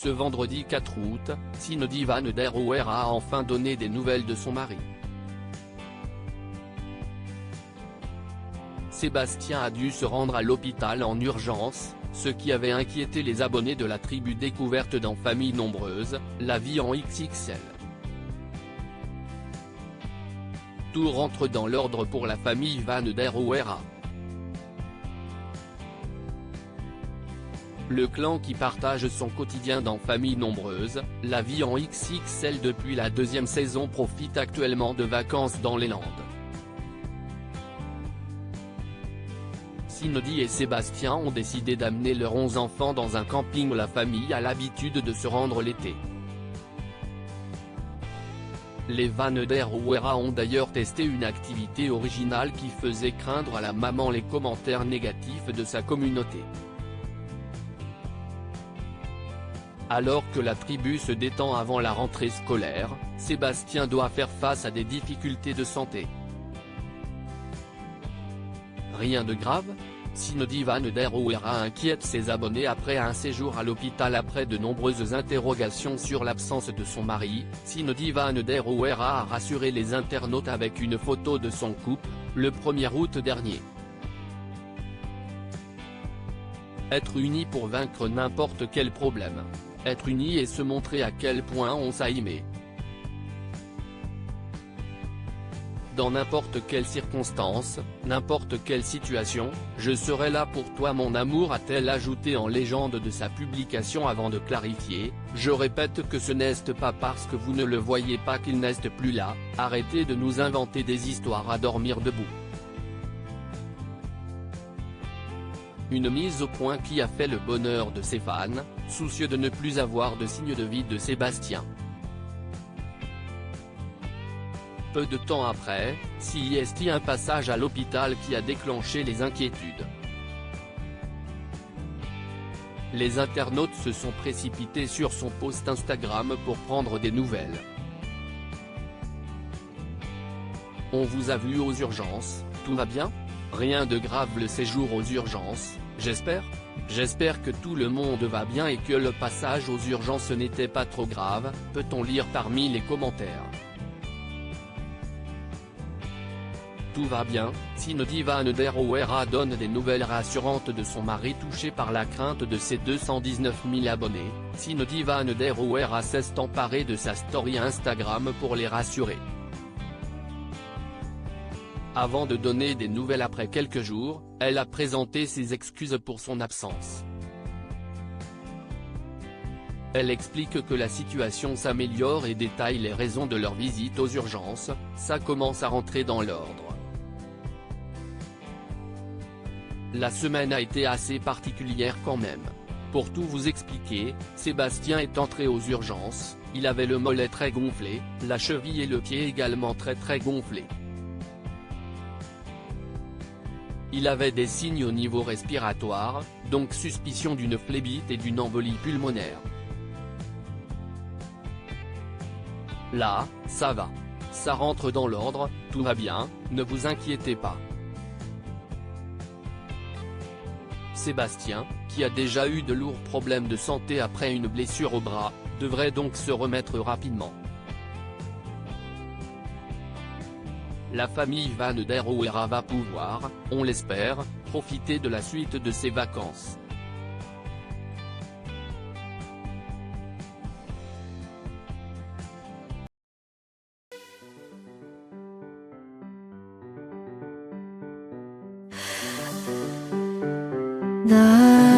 Ce vendredi 4 août, Cindy Van der Oer a enfin donné des nouvelles de son mari. Sébastien a dû se rendre à l'hôpital en urgence, ce qui avait inquiété les abonnés de la tribu découverte dans Famille Nombreuse, la vie en XXL. Tout rentre dans l'ordre pour la famille Van der Oer. Le clan qui partage son quotidien dans Famille Nombreuse, la vie en XXL depuis la deuxième saison profite actuellement de vacances dans les Landes. Cindy et Sébastien ont décidé d'amener leurs 11 enfants dans un camping où la famille a l'habitude de se rendre l'été. Les Van der Oer ont d'ailleurs testé une activité originale qui faisait craindre à la maman les commentaires négatifs de sa communauté. Alors que la tribu se détend avant la rentrée scolaire, Sébastien doit faire face à des difficultés de santé. Rien de grave ? Cindy Van der Oer inquiète ses abonnés après un séjour à l'hôpital. Après de nombreuses interrogations sur l'absence de son mari, Cindy Van der Oer a rassuré les internautes avec une photo de son couple, le 1er août dernier. Être unis pour vaincre n'importe quel problème. Être unis et se montrer à quel point on s'aime. Dans n'importe quelle circonstance, n'importe quelle situation, je serai là pour toi mon amour, a-t-elle ajouté en légende de sa publication avant de clarifier, je répète que ce n'est pas parce que vous ne le voyez pas qu'il n'est plus là, arrêtez de nous inventer des histoires à dormir debout. Une mise au point qui a fait le bonheur de ses fans, soucieux de ne plus avoir de signe de vie de Sébastien. Peu de temps après, c'est un passage à l'hôpital qui a déclenché les inquiétudes. Les internautes se sont précipités sur son post Instagram pour prendre des nouvelles. On vous a vu aux urgences, tout va bien ? Rien de grave le séjour aux urgences, j'espère ? J'espère que tout le monde va bien et que le passage aux urgences n'était pas trop grave, peut-on lire parmi les commentaires. Tout va bien, Cindy Van der Oer donne des nouvelles rassurantes de son mari touché par la crainte de ses 219 000 abonnés. Cindy Van der Oer s'est emparée de sa story Instagram pour les rassurer. Avant de donner des nouvelles après quelques jours, elle a présenté ses excuses pour son absence. Elle explique que la situation s'améliore et détaille les raisons de leur visite aux urgences, ça commence à rentrer dans l'ordre. La semaine a été assez particulière quand même. Pour tout vous expliquer, Sébastien est entré aux urgences, il avait le mollet très gonflé, la cheville et le pied également très gonflés. Il avait des signes au niveau respiratoire, donc suspicion d'une phlébite et d'une embolie pulmonaire. Là, ça va. Ça rentre dans l'ordre, tout va bien, ne vous inquiétez pas. Sébastien, qui a déjà eu de lourds problèmes de santé après une blessure au bras, devrait donc se remettre rapidement. La famille Van der Oer va pouvoir, on l'espère, profiter de la suite de ses vacances. 나